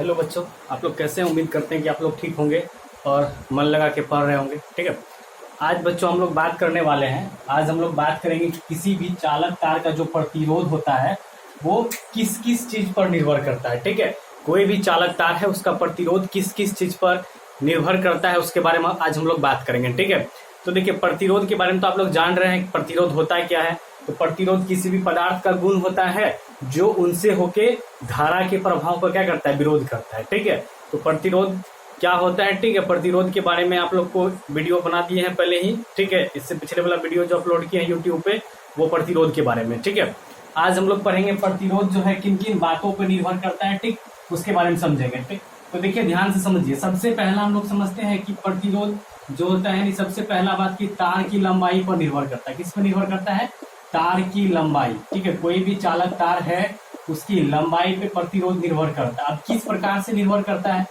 Hello बच्चों, आप लोग कैसे हैं? उम्मीद करते हैं कि आप लोग ठीक होंगे और मन लगा के पढ़ रहे होंगे। ठीक है, आज बच्चों हम लोग बात करने वाले हैं। आज हम लोग बात करेंगे कि किसी भी चालक तार का जो प्रतिरोध होता है वो किस किस चीज पर निर्भर करता है। ठीक है, कोई भी चालक तार है उसका प्रतिरोध किस किस चीज पर निर्भर करता है उसके बारे में आज हम लोग बात करेंगे। ठीक है, तो देखिए प्रतिरोध के बारे में तो आप लोग जान रहे हैं प्रतिरोध होता है क्या है। तो प्रतिरोध किसी भी पदार्थ का गुण होता है जो उनसे होके धारा के प्रभाव को क्या करता है, विरोध करता है। ठीक है, तो प्रतिरोध क्या होता है। ठीक है, प्रतिरोध के बारे में आप लोग को वीडियो बना दिए हैं पहले ही। ठीक है, इससे पिछले वाला वीडियो जो अपलोड किए हैं यूट्यूब पे वो प्रतिरोध के बारे में। ठीक है, आज हम लोग पढ़ेंगे प्रतिरोध जो है किन किन बातों पर निर्भर करता है। ठीक, उसके बारे में समझेंगे। ठीक, तो देखिए ध्यान से समझिए। सबसे पहला हम लोग समझते हैं कि प्रतिरोध जो होता है, सबसे पहला बात की तार की लंबाई पर निर्भर करता है। किस पर निर्भर करता है? तार की लंबाई। ठीक है, कोई भी चालक तार है उसकी लंबाई पे प्रतिरोध निर्भर करता है। अब किस प्रकार से निर्भर करता है?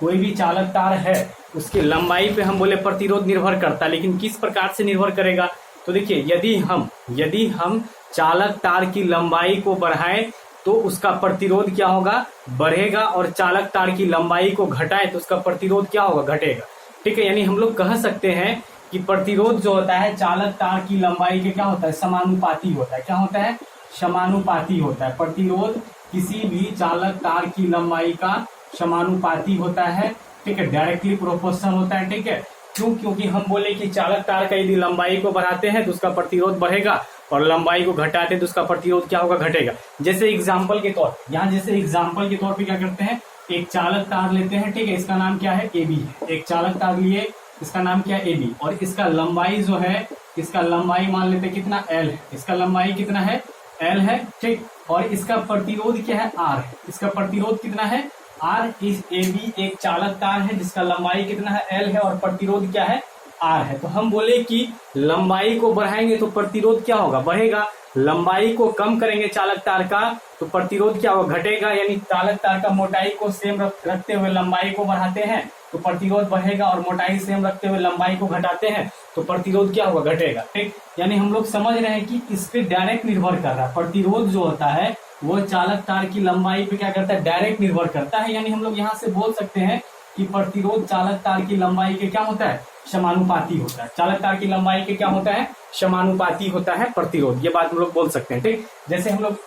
कोई भी चालक तार है उसकी लंबाई पे हम बोले प्रतिरोध निर्भर करता है, लेकिन किस प्रकार से निर्भर करेगा? तो देखिए यदि हम चालक तार की लंबाई को बढ़ाएं तो उसका प्रतिरोध क्या होगा? बढ़ेगा, और चालक तार की लंबाई को घटाएं तो उसका प्रतिरोध क्या होगा? घटेगा। ठीक है, यानी हम लोग कह सकते हैं कि प्रतिरोध जो होता है चालक तार की लंबाई के क्या होता है? समानुपाती होता है। क्या होता है? समानुपाती होता है। प्रतिरोध किसी भी चालक तार की लंबाई का समानुपाती होता है। ठीक है, डायरेक्टली प्रोपोर्शनल होता है। ठीक है, क्यों? क्योंकि हम बोले कि चालक तार का यदि लंबाई को बढ़ाते हैं तो उसका प्रतिरोध बढ़ेगा, और लंबाई को घटाते हैं तो उसका प्रतिरोध क्या होगा? घटेगा। जैसे एग्जाम्पल के तौर पे क्या करते हैं, एक चालक तार लेते हैं। ठीक है, इसका नाम क्या है? AB है। एक चालक तार लिए, इसका नाम क्या है? AB, और इसका लंबाई जो है, इसका लंबाई मान लेते हैं कितना? L है। इसका लंबाई कितना है? L है। ठीक, और इसका प्रतिरोध क्या है? R है। इसका प्रतिरोध कितना है? R। इस AB एक चालक तार है जिसका लंबाई कितना है? L है, और प्रतिरोध क्या है? R है। तो हम बोले कि लंबाई को बढ़ाएंगे तो प्रतिरोध क्या होगा? बढ़ेगा। लंबाई को कम करेंगे चालक तार का तो प्रतिरोध क्या होगा? घटेगा। यानी चालक तार का मोटाई को सेम रखते हुए लंबाई को बढ़ाते हैं तो प्रतिरोध बढ़ेगा, और मोटाई सेम रखते हुए लंबाई को घटाते हैं तो प्रतिरोध क्या होगा? घटेगा। ठीक, यानी हम लोग समझ रहे हैं कि इस पे डायरेक्ट निर्भर कर रहा है। प्रतिरोध जो होता है वो चालक तार की लंबाई पे क्या करता है? डायरेक्ट निर्भर करता है। यानी हम लोग यहाँ से बोल सकते हैं कि प्रतिरोध चालक तार की लंबाई के क्या होता है? समानुपाती होता है। चालक तार की लंबाई के क्या होता है? समानुपाती होता है प्रतिरोध। ये बात हम लोग बोल सकते हैं। ठीक, जैसे हम लोग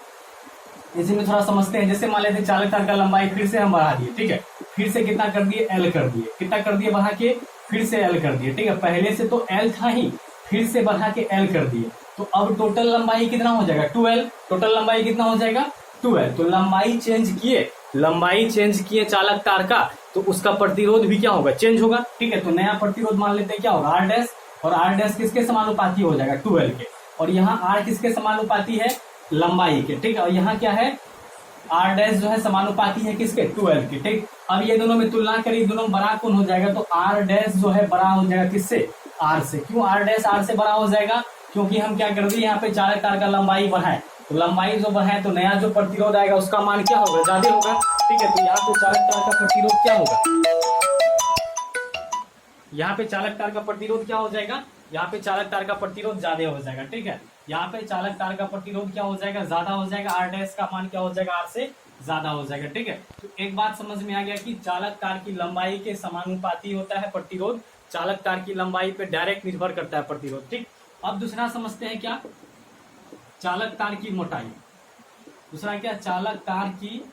इसी में थोड़ा समझते हैं। जैसे मान लेते चालक तार का लंबाई फिर से हम बढ़ा दिए। ठीक है, फिर से कितना कर दिए? L कर दिए। कितना कर दिए बढ़ा के? फिर से L कर दिए। ठीक है, पहले से तो L था ही, फिर से बढ़ा के L कर दिए, तो अब टोटल लंबाई कितना हो जाएगा? 2L। टोटल लंबाई कितना हो जाएगा? 2L। तो लंबाई चेंज किए चालक तार का तो उसका प्रतिरोध भी क्या होगा? चेंज होगा। ठीक है, तो नया प्रतिरोध मान लेते हैं क्या होगा? R डैश, और R डैश किसके समानुपाती हो जाएगा? 2L के। और यहाँ R किसके समानुपाती है? लंबाई के। ठीक है, और यहाँ क्या है? R डैश जो है समानुपाती है किसके? 2L के। ठीक, अब ये दोनों में तुलना करिए, दोनों बड़ा कौन हो जाएगा? तो R डैश जो है बड़ा हो जाएगा किससे? R से। क्यों R डैश R से बड़ा हो जाएगा? क्योंकि हम क्या कर दिए, यहाँ पे चालक तार का लंबाई बढ़ाए, तो लंबाई जो बढ़ाए तो नया जो प्रतिरोध आएगा उसका मान क्या होगा? ज्यादा होगा। ठीक है, तो यहाँ पे चालक तार का प्रतिरोध क्या होगा? यहाँ पे चालक तार का प्रतिरोध क्या हो जाएगा? यहाँ पे चालक तार का प्रतिरोध ज्यादा हो जाएगा। ठीक है, यहाँ पे चालक तार का प्रतिरोध क्या हो जाएगा? ज्यादा हो जाएगा। R डैश का मान क्या हो जाएगा? R से ज्यादा हो जाएगा। ठीक है, तो एक बात समझ में आ गया कि चालक तार की लंबाई के समानुपाती होता है प्रतिरोध। चालक तार की लंबाई पे डायरेक्ट निर्भर करता है प्रतिरोध। ठीक, अब दूसरा समझते हैं क्या? चालक तार की मोटाई। दूसरा क्या? चालक तार की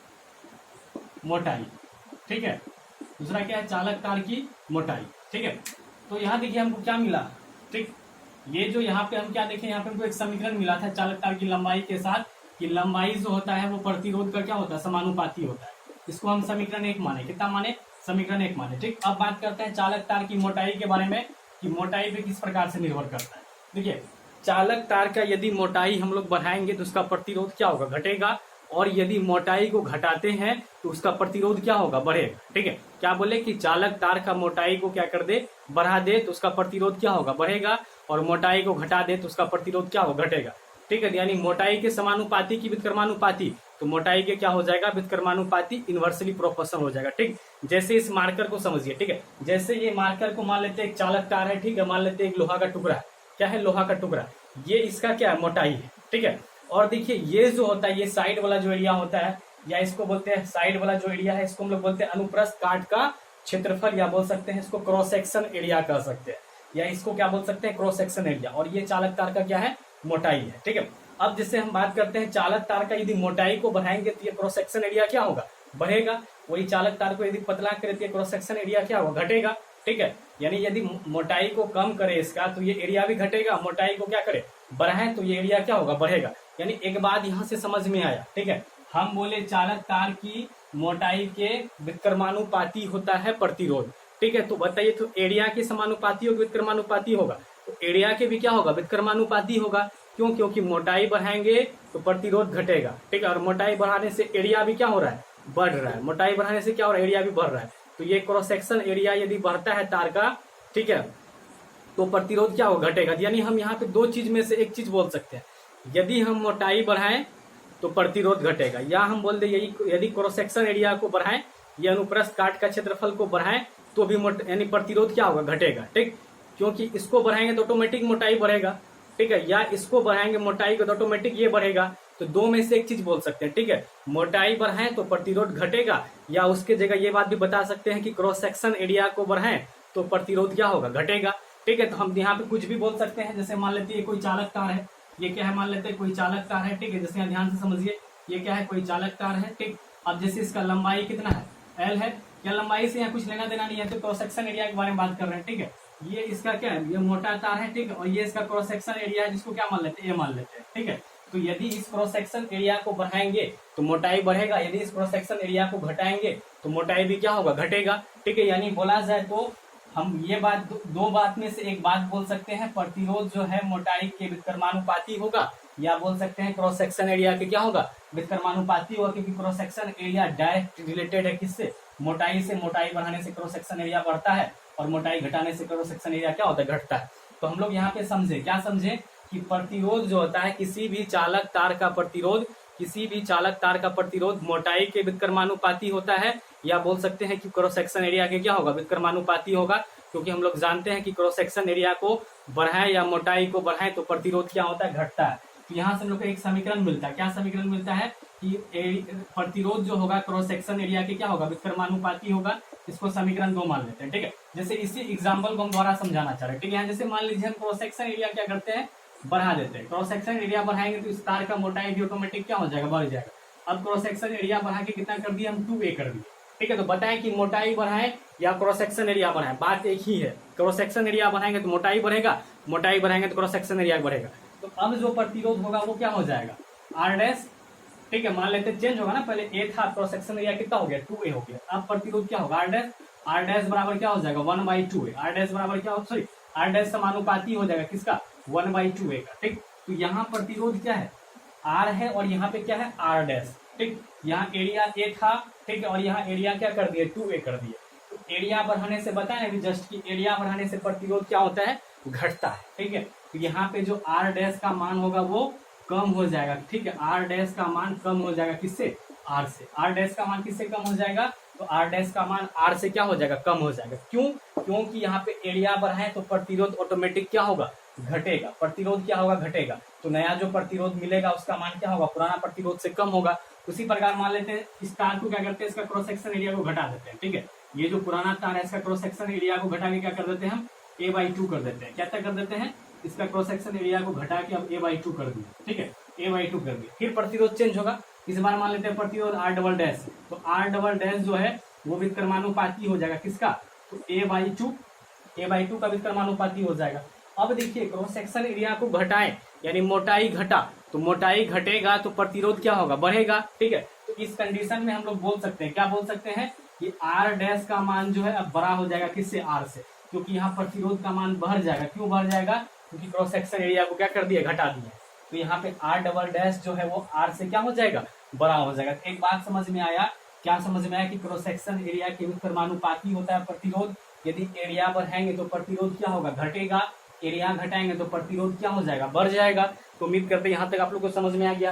मोटाई। ठीक है, दूसरा क्या है? चालक तार की मोटाई। ठीक है, तो यहाँ देखिए हमको क्या मिला। ठीक, ये जो यहाँ पे हम क्या देखें, यहाँ पे हमको एक समीकरण मिला था चालक तार की लंबाई के साथ, कि लंबाई जो होता है वो प्रतिरोध का क्या होता है? समानुपाती होता है। इसको हम समीकरण 1 माने। कितना माने? समीकरण 1 माने। ठीक, अब बात करते हैं चालक तार की मोटाई के बारे में, कि मोटाई पे किस प्रकार से निर्भर करता है। देखिए चालक तार का यदि मोटाई हम लोग बढ़ाएंगे तो उसका प्रतिरोध क्या होगा? घटेगा, और यदि मोटाई को घटाते हैं तो उसका प्रतिरोध क्या होगा? बढ़ेगा। ठीक है, क्या बोले कि चालक तार का मोटाई को क्या कर दे? बढ़ा दे तो उसका प्रतिरोध क्या होगा? बढ़ेगा, और मोटाई को घटा दे तो उसका प्रतिरोध क्या होगा? घटेगा। ठीक है, यानी मोटाई के समानुपाती की व्युत्क्रमानुपाती, तो मोटाई के क्या हो जाएगा? व्युत्क्रमानुपाती, इनवर्सली प्रोपोर्शनल हो जाएगा। ठीक, जैसे इस मार्कर को समझिए। ठीक है, जैसे ये मार्कर को मान लेते एक चालक तार है। ठीक है, मान लेते एक लोहा का टुकड़ा है। क्या है? लोहा का टुकड़ा। ये इसका क्या है? मोटाई है। ठीक है, और देखिए ये जो होता है, ये साइड वाला जो एरिया होता है या इसको बोलते हैं साइड वाला जो एरिया है इसको हम लोग बोलते हैं अनुप्रस्थ काट का क्षेत्रफल, या बोल सकते हैं इसको क्रॉस सेक्शन एरिया कह सकते हैं, या इसको क्या बोल सकते हैं क्रॉस सेक्शन एरिया। और ये चालक तार का क्या है, मोटाई है। ठीक है, अब जैसे हम बात करते हैं चालक तार का, यदि मोटाई को बढ़ाएंगे तो ये क्रॉस सेक्शन एरिया क्या होगा, बढ़ेगा। वही चालक तार को यदि पतला करे तो ये क्रॉस सेक्शन एरिया क्या होगा, घटेगा। ठीक है, यानी यदि मोटाई को कम करे इसका तो ये एरिया भी घटेगा, मोटाई को क्या करे, बढ़ाए तो ये एरिया क्या होगा, बढ़ेगा। यानी एक बात यहां से समझ में आया। ठीक है, हम बोले चालक तार की मोटाई के व्युत्क्रमानुपाती होता है प्रतिरोध। ठीक है, तो बताइए, तो एरिया के समानुपाती होगा, व्युत्क्रमानुपाती होगा, तो एरिया के भी क्या होगा, व्युत्क्रमानुपाती होगा। क्यों, क्योंकि मोटाई बढ़ाएंगे तो प्रतिरोध घटेगा। ठीक है, और मोटाई बढ़ाने से एरिया भी क्या हो रहा है, बढ़ रहा है। मोटाई बढ़ाने से क्या हो रहा है, एरिया भी बढ़ रहा है। तो ये क्रॉस सेक्शन एरिया यदि बढ़ता है तार का, ठीक है, तो प्रतिरोध क्या होगा, घटेगा। यानी हम यहाँ पे दो चीज में से एक चीज बोल सकते हैं, यदि हम मोटाई बढ़ाएं तो प्रतिरोध घटेगा, या हम बोल दे यही यदि क्रॉस सेक्शन एरिया को बढ़ाएं या अनुप्रस्थ काट का क्षेत्रफल को बढ़ाएं तो भी यानी प्रतिरोध क्या होगा, घटेगा। ठीक, क्योंकि इसको बढ़ाएंगे तो ऑटोमेटिक मोटाई बढ़ेगा। ठीक है, या इसको बढ़ाएंगे मोटाई को तो ऑटोमेटिक ये बढ़ेगा। तो दो में से एक चीज बोल सकते हैं। ठीक है, मोटाई बढ़ाएं तो प्रतिरोध घटेगा, या उसके जगह ये बात भी बता सकते हैं कि क्रॉस सेक्शन एरिया को बढ़ाएं तो प्रतिरोध क्या होगा, घटेगा। ठीक है, तो हम यहाँ पे कुछ भी बोल सकते हैं। जैसे मान लेते हैं कोई चालक तार है, ये क्या है, मान लेते हैं कोई चालक तार है। ठीक है, जैसे यहाँ ध्यान से समझिए, ये क्या है, कोई चालक तार है। ठीक, अब जैसे इसका लंबाई कितना है, एल है, क्या लंबाई से यहाँ कुछ लेना देना नहीं है, तो क्रॉस सेक्शन एरिया के बारे में बात कर रहे हैं। ठीक है, ये इसका क्या है, ये मोटा तार है। ठीक है, और ये इसका क्रॉस सेक्शन एरिया है, जिसको क्या मान लेते हैं, ए मान लेते हैं। ठीक है, तो यदि इस क्रॉस सेक्शन एरिया को बढ़ाएंगे तो मोटाई बढ़ेगा, यदि इस क्रॉस सेक्शन एरिया को घटाएंगे तो मोटाई भी क्या होगा, घटेगा। ठीक है, यानी बोला जाए तो हम ये बात दो बात में से एक बात बोल सकते हैं, प्रतिरोध जो है मोटाई के व्युत्क्रमानुपाती होगा, या बोल सकते हैं क्रॉस सेक्शन एरिया के क्या होगा, व्युत्क्रमानुपाती होगा। क्योंकि cross section area direct related है किससे, मोटाई से। मोटाई बढ़ाने से क्रॉस सेक्शन एरिया बढ़ता है और मोटाई घटाने से क्रॉस सेक्शन एरिया क्या होता है, घटता है। तो हम लोग यहाँ पे समझे, क्या समझे, कि प्रतिरोध जो होता है किसी भी चालक तार का प्रतिरोध, किसी भी चालक तार का प्रतिरोध मोटाई के व्युत्क्रमानुपाती होता है, या बोल सकते हैं कि क्रॉस सेक्शन एरिया के क्या होगा, व्युत्क्रमानुपाती होगा। क्योंकि हम लोग जानते हैं कि क्रॉस सेक्शन एरिया को बढ़ाएं या मोटाई को बढ़ाएं तो प्रतिरोध क्या होता है, घटता है। तो यहाँ से हम लोग को एक समीकरण मिलता है, क्या समीकरण मिलता है, कि प्रतिरोध जो होगा क्रॉस सेक्शन एरिया के क्या होगा, व्युत्क्रमानुपाती होगा। इसको समीकरण 2 मान लेते हैं। ठीक है, जैसे इसी एग्जाम्पल को हम द्वारा समझाना चाह रहे हैं। ठीक है, यहाँ जैसे मान लीजिए हम क्रॉस सेक्शन एरिया क्या करते हैं, बढ़ा देते हैं। क्रॉस सेक्शन एरिया बढ़ाएंगे तो इस तार का मोटाई भी ऑटोमेटिक क्या हो जाएगा, बढ़ जाएगा। अब क्रॉस सेक्शन एरिया बढ़ा के कितना कर दिया, हम 2a कर दिए। ठीक है, तो बताएं कि मोटाई बढ़ाएं या क्रॉस सेक्शन एरिया बढ़ाएं, बात एक ही है। क्रॉस सेक्शन एरिया बढ़ाएंगे तो मोटाई बढ़ेगा, मोटाई बढ़ाएंगे तो क्रॉस सेक्शन एरिया बढ़ेगा। तो अब जो प्रतिरोध होगा वो क्या हो जाएगा, आर डैश। ठीक है, मान लेते चेंज होगा ना, पहले ए था, क्रॉस सेक्शन एरिया कितना हो गया, 2a हो गया। अब प्रतिरोध क्या होगा, आर डैश। आर डैश बराबर क्या हो जाएगा, 1/2a। आर डैश बराबर क्या हो, सॉरी, आर डैश समानुपाती हो जाएगा किसका, 1/2a का। ठीक, तो यहाँ प्रतिरोध क्या है, आर है, और यहाँ पे क्या है, आर डैश। ठीक, यहाँ एरिया ए था। ठीक है, और यहाँ एरिया क्या कर दिए, 2a कर दिए। तो एरिया बढ़ाने से बताएं अभी जस्ट कि एरिया बढ़ाने से प्रतिरोध क्या होता है, घटता है। ठीक है, तो यहाँ पे जो आर डैश का मान होगा वो कम हो जाएगा। ठीक है, आर डैश का मान कम हो जाएगा किससे, आर से। आर डैश का मान किससे कम हो जाएगा, तो आर डैश का मान आर से क्या हो जाएगा, कम हो जाएगा। क्यों, क्योंकि यहाँ पे एरिया बढ़ाए तो प्रतिरोध ऑटोमेटिक क्या होगा, घटेगा। प्रतिरोध क्या होगा, घटेगा। तो नया जो प्रतिरोध मिलेगा उसका मान क्या होगा, पुराना प्रतिरोध से कम होगा। उसी प्रकार मान लेते हैं इस तार को क्या करते हैं, इसका क्रॉस सेक्शन एरिया को घटा देते हैं। ठीक है, ये जो पुराना तार है इसका क्रॉस सेक्शन एरिया को घटा के क्या कर देते हैं, हम a/2 कर देते हैं। क्या कर देते हैं, इसका क्रॉस सेक्शन एरिया को घटा के अब a/2 कर दिए। ठीक है, a/2 कर दिए। फिर प्रतिरोध चेंज होगा, इस बार मान लेते हैं प्रतिरोध आर डबल डैश। तो आर डबल डैश जो है वो व्युत्क्रमानुपाती हो जाएगा किसका, तो a/2 का व्युत्क्रमानुपाती हो जाएगा। अब देखिए क्रॉस सेक्शन एरिया को घटाएं यानी मोटाई घटा, तो मोटाई घटेगा तो प्रतिरोध क्या होगा, बढ़ेगा। ठीक है, तो इस कंडीशन में हम लोग बोल सकते हैं, क्या बोल सकते हैं, कि आर डैश का मान जो है अब बड़ा हो जाएगा किससे, आर से। क्योंकि यहाँ प्रतिरोध का मान बढ़ जाएगा। क्यों बढ़ जाएगा, क्योंकि क्रॉस सेक्शन एरिया को क्या कर दिया, घटा दिया। तो यहाँ पे आर डबल डैश जो है वो आर से क्या हो जाएगा, बड़ा हो जाएगा। एक बात समझ में आया, क्या समझ में आया, कि क्रॉस सेक्शन एरिया के व्युत्क्रमानुपाती होता है प्रतिरोध। यदि एरिया बढ़ाएंगे तो प्रतिरोध क्या होगा, घटेगा। एरिया घटाएंगे तो प्रतिरोध क्या हो जाएगा, बढ़ जाएगा। तो उम्मीद करते हैं यहाँ तक आप लोग को समझ में आ गया।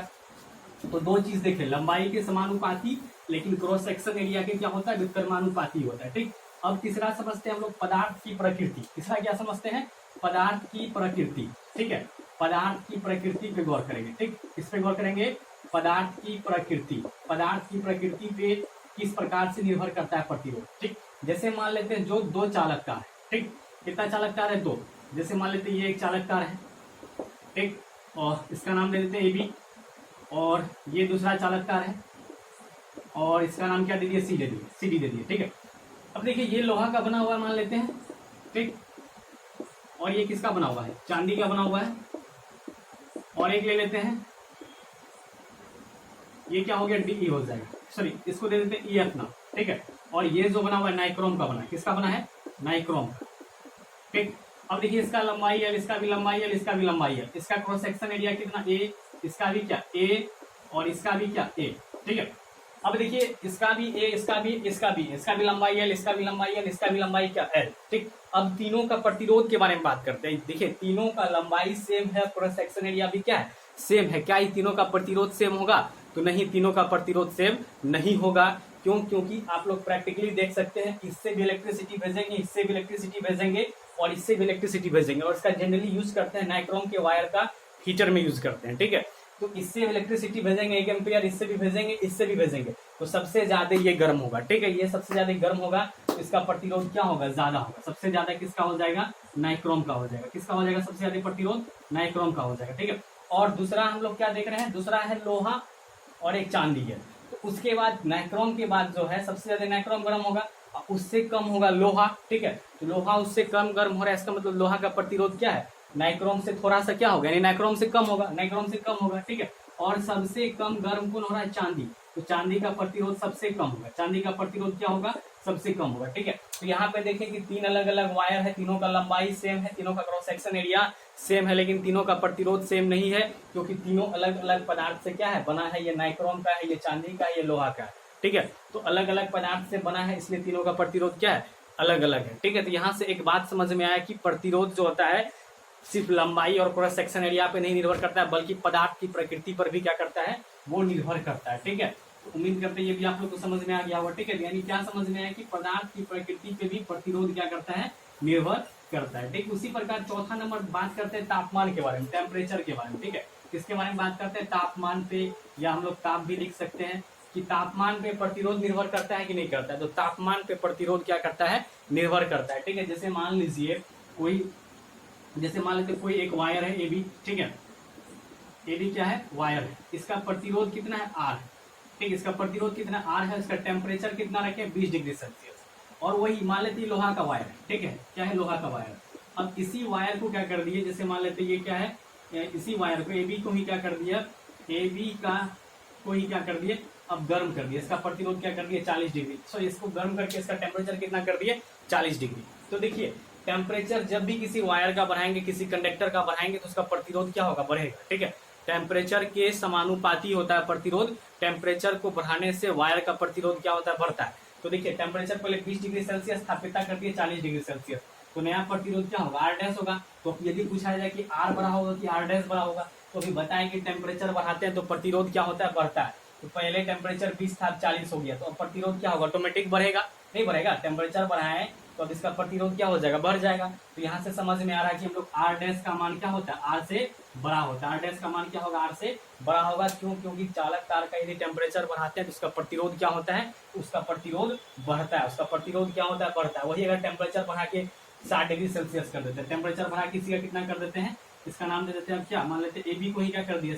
तो दो चीज देखें, लंबाई के समानुपाती, लेकिन क्रॉस सेक्शन एरिया के क्या होता है, व्युत्क्रमानुपाती होता है। ठीक, अब तीसरा समझते हैं हम लोग पदार्थ की प्रकृति। तीसरा क्या समझते हैं, पदार्थ की प्रकृति। ठीक है, पदार्थ की प्रकृति पे गौर करेंगे। ठीक, इस पे गौर करेंगे पदार्थ की प्रकृति, पदार्थ की प्रकृति पे किस प्रकार से निर्भर करता है प्रतिरोध। ठीक, जैसे मान लेते हैं जो दो चालक तार है, ठीक, कितना चालक तार है, दो। जैसे मान लेते हैं ये एक चालक तार है, ठीक, और इसका नाम दे देते हैं AB, और ये दूसरा चालक तार है और इसका नाम क्या दे दिए, CD दे दिए, ठीक है। अब देखिए ये लोहा का बना हुआ है मान लेते हैं, ठीक, और ये किसका बना हुआ है, चांदी का बना हुआ है। और एक ले लेते हैं, ये क्या हो गया, DE हो जाएगा, सॉरी इसको दे देते हैं EF नाम, ठीक है। और ये जो बना हुआ है नाइक्रोम का बना है, किसका बना है, नाइक्रोम का, ठीक। अब देखिए इसका लंबाई L, इसका भी लंबाई L, इसका भी लंबाई L, इसका क्रॉस सेक्शन एरिया कितना A, इसका भी क्या A, और इसका भी क्या A, ठीक है। अब देखिए इसका भी A, इसका भी लंबाई L, इसका भी लंबाई L, इसका भी लंबाई क्या L, ठीक। अब तीनों का प्रतिरोध के बारे में बात करते हैं। देखिए तीनों का लंबाई सेम है, क्रॉस सेक्शन एरिया भी क्या है, सेम है। क्या ये तीनों का प्रतिरोध सेम होगा, तो नहीं, तीनों का प्रतिरोध सेम नहीं होगा। क्यों, क्योंकि आप लोग प्रैक्टिकली देख सकते हैं, इससे भी इलेक्ट्रिसिटी भेजेंगे, इससे भी इलेक्ट्रिसिटी भेजेंगे, और इससे भी इलेक्ट्रिसिटी भेजेंगे, और इसका जनरली यूज करते हैं नाइक्रोम के वायर का हीटर में यूज करते हैं, ठीक है। तो इससे इलेक्ट्रिसिटी भेजेंगे 1 एम्पियर, इससे भी भेजेंगे, इससे भी भेजेंगे, तो सबसे ज्यादा ये गर्म होगा, ठीक है। ये सबसे ज्यादा गर्म होगा, तो इसका प्रतिरोध क्या होगा, ज्यादा होगा। सबसे ज्यादा किसका हो जाएगा, नाइक्रोम का हो जाएगा। किसका हो जाएगा सबसे ज्यादा प्रतिरोध, नाइक्रोम का हो जाएगा, ठीक है। और दूसरा हम लोग क्या देख रहे हैं, दूसरा है लोहा और एक चांदी है। तो उसके बाद नाइक्रोम के बाद जो है सबसे ज्यादा नाइक्रोम गर्म होगा, उससे कम होगा लोहा, ठीक है। तो लोहा उससे कम गर्म हो रहा है, इसका मतलब लोहा का प्रतिरोध क्या है, नाइक्रोम से थोड़ा सा क्या होगा, यानी नाइक्रोम से कम होगा, नाइक्रोम से कम होगा, ठीक है। और सबसे कम गर्म कौन हो रहा है, चांदी। तो चांदी का प्रतिरोध सबसे कम होगा, चांदी का प्रतिरोध क्या होगा, सबसे कम होगा, ठीक है। तो यहाँ पे देखें कि 3 अलग अलग वायर है, तीनों का लंबाई सेम है, तीनों का क्रॉस सेक्शन एरिया सेम है, लेकिन तीनों का प्रतिरोध सेम नहीं है, क्योंकि तीनों अलग अलग पदार्थ से क्या है बना है। ये नाइक्रोम का है, ये चांदी का है, ये लोहा का है, ठीक है। तो अलग अलग पदार्थ से बना है, इसलिए तीनों का प्रतिरोध क्या है, अलग अलग है, ठीक है। तो यहाँ से एक बात समझ में आया कि प्रतिरोध जो होता है सिर्फ लंबाई और क्रॉस सेक्शन एरिया पे नहीं निर्भर करता है, बल्कि पदार्थ की प्रकृति पर भी क्या करता है, वो निर्भर करता है, ठीक है। तो उम्मीद करते हैं ये भी आप लोग को समझ में आ गया होगा, ठीक है। यानी क्या समझ में आया कि पदार्थ की प्रकृति पे भी प्रतिरोध क्या करता है, निर्भर करता है, ठीक। उसी प्रकार चौथा नंबर बात करते हैं तापमान के बारे में, टेम्परेचर के बारे में, ठीक है। किसके बारे में बात करते हैं, तापमान पे, या हम लोग ताप भी लिख सकते हैं कि तापमान पे प्रतिरोध निर्भर करता है कि नहीं करता है। तो तापमान पे प्रतिरोध क्या करता है, निर्भर करता है, ठीक है। जैसे मान लीजिए मान लेते कोई एक वायर है AB, ठीक है। AB क्या है, वायर है, इसका प्रतिरोध कितना है, R, ठीक। इसका प्रतिरोध कितना R है, इसका टेम्परेचर कितना रखे, 20 डिग्री सेल्सियस। और वही मान लेते लोहा का वायर है, ठीक है। क्या है, लोहा का वायर। अब इसी वायर को क्या कर दिए, जैसे मान लेते ये क्या है, इसी वायर को AB को ही क्या कर दिया, AB को ही क्या कर दिए, अब गर्म कर दिया। इसका प्रतिरोध क्या कर दिया, 40 डिग्री। सो इसको गर्म करके इसका टेम्परेचर कितना कर दिए, 40 डिग्री। तो देखिए टेम्परेचर जब भी किसी वायर का बढ़ाएंगे, किसी कंडक्टर का बढ़ाएंगे, तो उसका प्रतिरोध क्या होगा, बढ़ेगा, ठीक है। टेम्परेचर के समानुपाती होता है प्रतिरोध। टेम्परेचर को बढ़ाने से वायर का प्रतिरोध क्या होता है, बढ़ता है। तो देखिए टेम्परेचर पहले 20 डिग्री सेल्सियस था, पिता करती है 40 डिग्री सेल्सियस, तो नया प्रतिरोध क्या होगा, R डैश होगा। तो यदि पूछा जाए कि R बड़ा होगा कि R डैश बड़ा होगा, तो अभी बताएं कि टेम्परेचर बढ़ाते हैं तो प्रतिरोध क्या होता है, बढ़ता है। तो पहले टेम्परेचर 20 था, 40 हो गया, तो अब प्रतिरोध क्या होगा, ऑटोमेटिक बढ़ेगा, नहीं बढ़ेगा। टेम्परेचर बढ़ाएं तो अब इसका प्रतिरोध क्या हो जाएगा, बढ़ जाएगा। तो यहाँ से समझ में आ रहा है कि हम लोग R डैश का मान क्या होता है, R से बड़ा होता है। R डैश का मान क्या होगा, R से बड़ा होगा। क्यों, क्योंकि चालक तार का यदि टेम्परेचर बढ़ाते हैं तो उसका प्रतिरोध क्या होता है, उसका प्रतिरोध बढ़ता है, उसका प्रतिरोध क्या होता है, बढ़ता है। वही अगर टेम्परेचर बढ़ा के 60 डिग्री सेल्सियस कर देते हैं, टेम्परेचर बढ़ा के इसी का कितना कर देते हैं, इसका नाम दे देते हैं, अब क्या मान लेते हैं AB को ही क्या कर दिया,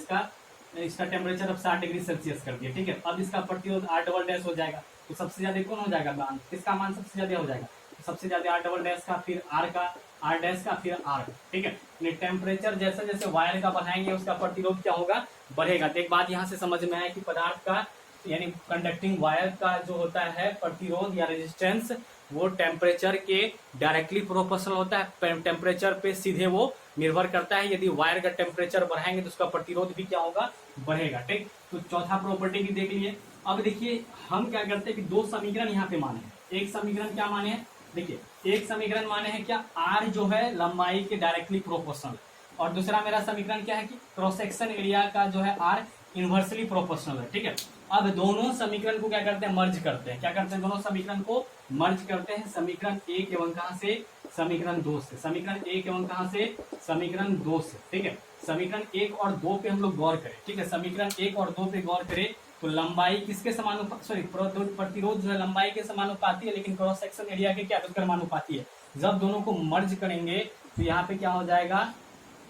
इसका टेम्परेचर अब 60 डिग्री सेल्सियस कर दिया, ठीक है। अब इसका प्रतिरोध R डबल डैश हो जाएगा। तो सबसे ज्यादा कौन हो जाएगा मान, किसका मान सबसे ज्यादा हो जाएगा, सबसे ज्यादा R डबल डैश का, फिर R का, R डैश का, फिर R, ठीक है। टेम्परेचर जैसे जैसे वायर का बढ़ाएंगे उसका प्रतिरोध क्या होगा, बढ़ेगा। तो एक बात यहाँ से समझ में आया कि पदार्थ का यानी कंडक्टिंग वायर का जो होता है प्रतिरोध या रेजिस्टेंस, वो टेम्परेचर के डायरेक्टली प्रोपोर्शनल होता है, टेम्परेचर पे सीधे वो निर्भर करता है। यदि वायर का टेम्परेचर बढ़ाएंगे तो उसका प्रतिरोध भी क्या होगा, बढ़ेगा, ठीक। तो चौथा प्रॉपर्टी भी देख लिए। अब देखिए हम क्या करते हैं कि दो समीकरण यहाँ पे माने हैं। एक समीकरण क्या माने हैं, देखिए एक समीकरण माने हैं क्या, R जो है लंबाई के डायरेक्टली प्रोपोर्शनल, और दूसरा मेरा समीकरण क्या है कि क्रॉस सेक्शन एरिया का जो है R इनवर्सली प्रोपोर्शनल है, ठीक है। अब दोनों समीकरण को क्या करते हैं, मर्ज करते हैं। क्या करते हैं, दोनों समीकरण को मर्ज करते हैं। समीकरण 1 एवं कहां से, समीकरण 2 से, समीकरण 1 एवं कहां से, समीकरण 2 से, ठीक है। समीकरण 1 और 2 पे हम लोग गौर करें, ठीक है। समीकरण 1 और 2 पे गौर करें तो लंबाई किसके समानुपाती, प्रतिरोध जो है लंबाई के समानुपाती है, लेकिन क्रॉस सेक्शन एरिया के क्या कर्मानुपाती है। जब दोनों को मर्ज करेंगे तो यहाँ पे क्या हो जाएगा,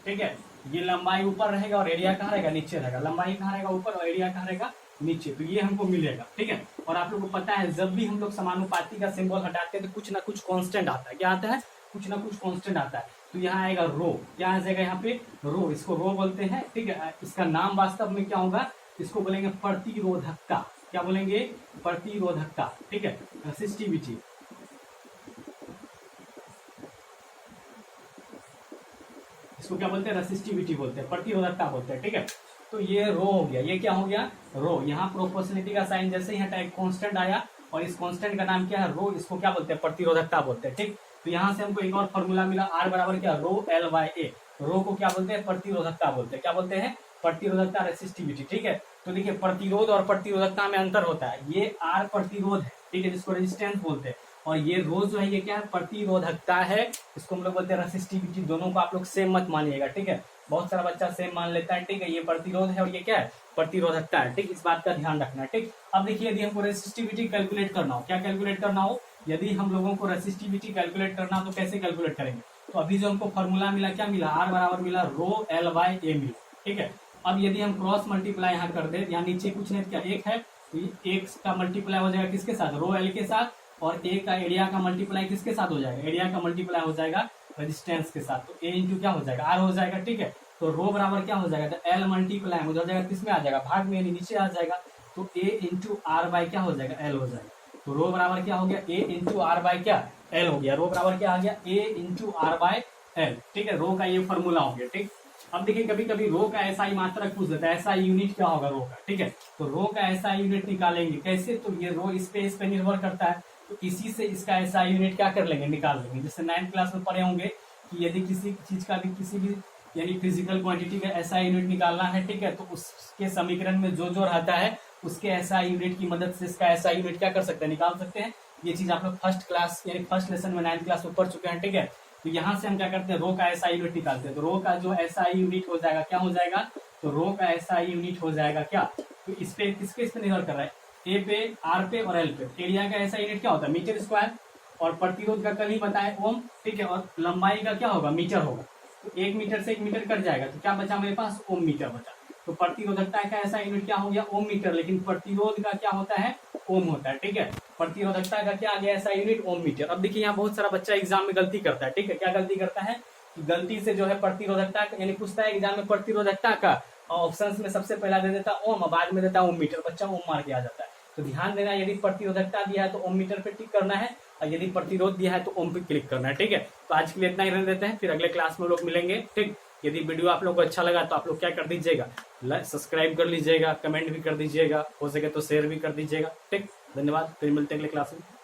ठीक है, ये लंबाई ऊपर रहेगा और एरिया कहाँ रहेगा, नीचे रहेगा। लंबाई कहाँ रहेगा, ऊपर, और एरिया कहाँ रहेगा, नीचे। तो ये हमको मिलेगा, ठीक है। और आप लोग को पता है जब भी हम लोग समानुपाती का सिंबल हटाते हैं तो कुछ ना कुछ कांस्टेंट आता है। क्या आता है, कुछ ना कुछ कांस्टेंट आता है। तो यहाँ आएगा रो, क्या आ जाएगा यहाँ पे, रो, इसको रो बोलते हैं, ठीक है। इसका नाम वास्तव में क्या होगा, इसको बोलेंगे प्रतिरोधकता। क्या बोलेंगे, प्रतिरोधकता, ठीक है, रेसिस्टिविटी। इसको क्या बोलते हैं, रेसिस्टिविटी बोलते हैं, प्रतिरोधकता बोलते हैं, ठीक है। तो ये रो हो गया, ये क्या हो गया, रो। यहाँ प्रोपोर्शनलिटी का साइन जैसे ही हटा एक कांस्टेंट आया, और इस कांस्टेंट का नाम क्या है, रो। इसको क्या बोलते हैं, प्रतिरोधकता बोलते हैं, ठीक। तो यहाँ से हमको एक और फॉर्मूला मिला, आर बराबर क्या, रो एल बाय ए। रो को क्या बोलते हैं, प्रतिरोधकता बोलते हैं। क्या बोलते हैं, प्रतिरोधकता, रेसिस्टिविटी, ठीक है। तो देखिए प्रतिरोध और प्रतिरोधकता में अंतर होता है। ये आर प्रतिरोध है, ठीक है, जिसको रेजिस्टेंस बोलते हैं, और ये रो जो है ये क्या है, प्रतिरोधकता है, इसको हम लोग बोलते हैं रेसिस्टिविटी। दोनों को आप लोग सेम मत मानिएगा, ठीक है। बहुत सारा बच्चा सेम मान लेता है, ठीक है। ये प्रतिरोध है और ये क्या है, प्रतिरोधकता है, ठीक। इस बात का ध्यान रखना है, ठीक। अब देखिए यदि हमको रेसिस्टिविटी कैलकुलेट करना हो, क्या कैलकुलेट करना हो, यदि हम लोगों को रेसिस्टिविटी कैलकुलेट करना हो तो कैसे कैलकुलेट करेंगे। तो अभी जो हमको फॉर्मूला मिला, क्या मिला, आर बराबर मिला रो एल बाय ए मिला, ठीक है। अब यदि हम क्रॉस मल्टीप्लाई यहाँ कर दे, यहाँ नीचे कुछ नहीं, क्या एक है, तो एक का मल्टीप्लाई हो जाएगा किसके साथ, रो एल के साथ, और ए का एरिया का मल्टीप्लाई किसके साथ हो जाएगा, एरिया का मल्टीप्लाई हो जाएगा रेजिस्टेंस के साथ। तो ए इंटू क्या हो जाएगा, आर हो जाएगा, ठीक है। तो रो बराबर क्या हो जाएगा, तो एल मल्टीप्लाई हो जाएगा किसमें आ जाएगा, भाग में, नीचे आ जाएगा। तो ए इंटू आर बाय क्या हो जाएगा, एल हो जाएगा। तो रो बराबर क्या हो गया, ए इंटू आर बाय क्या, एल हो गया। रो बराबर क्या आ गया, ए इंटू आर बाय एल, ठीक है। रो का ये फॉर्मूला हो गया, ठीक। अब देखिए कभी कभी रो का ऐसा ही मात्रक पूछ देता है, ऐसा यूनिट क्या होगा रो का, ठीक है। तो रो का ऐसा यूनिट निकालेंगे कैसे, तो ये रो इस पे निर्भर करता है। तो इसी से इसका ऐसा यूनिट क्या कर लेंगे, निकाल लेंगे। जैसे 9th क्लास में पढ़े होंगे कि यदि किसी चीज का भी, किसी भी यानी फिजिकल क्वांटिटी का ऐसा यूनिट निकालना है, ठीक है, तो उसके समीकरण में जो जो रहता है उसके ऐसा यूनिट की मदद से इसका ऐसा यूनिट क्या कर सकते हैं, निकाल सकते हैं। ये चीज आप लोग फर्स्ट क्लास यानी फर्स्ट लेसन में 9th क्लास में पढ़ चुके हैं, ठीक है। तो यहाँ से हम क्या करते हैं, रो का ऐसा यूनिट निकालते हैं। तो रो का जो ऐसा यूनिट हो जाएगा, क्या हो जाएगा, तो रो का ऐसा यूनिट हो जाएगा क्या, तो इस पे किसके, इस पे निर्भर कर रहा है, ए पे, आर पे और एल पे। एरिया का ऐसा यूनिट क्या होता है, मीटर स्क्वायर, और प्रतिरोध का कल ही बताए ओम, ठीक है, और लंबाई का क्या होगा, मीटर होगा। तो 1 मीटर से 1 मीटर कट जाएगा, तो क्या बचा मेरे पास, ओम मीटर बचा। तो प्रतिरोधकता का ऐसा यूनिट क्या हो गया, ओम मीटर, लेकिन प्रतिरोध का क्या होता है, ओम होता है, ठीक है। प्रतिरोधकता का क्या आ गया, ऐसा यूनिट ओम मीटर। अब देखिए यहाँ बहुत सारा बच्चा एग्जाम में गलती करता है, ठीक है। क्या गलती करता है, गलती से जो है प्रतिरोधकता यानी पूछता है एग्जाम में प्रतिरोधकता का, ऑप्शंस में सबसे पहला दे देता ओम, बाद में देता ओम मीटर, बच्चा ओम मार के आ जाता है। तो ध्यान देना, यदि प्रतिरोधकता दिया है तो ओम मीटर पे टिक करना है, और यदि प्रतिरोध दिया है तो ओम पे क्लिक करना है, ठीक है। तो आज के लिए इतना ही रहने देते हैं, फिर अगले क्लास में लोग मिलेंगे, ठीक। यदि वीडियो आप लोग को अच्छा लगा तो आप लोग क्या कर दीजिएगा, सब्सक्राइब कर लीजिएगा, कमेंट भी कर दीजिएगा, हो सके तो शेयर भी कर दीजिएगा, ठीक। धन्यवाद, फिर मिलते हैं अगले क्लास में।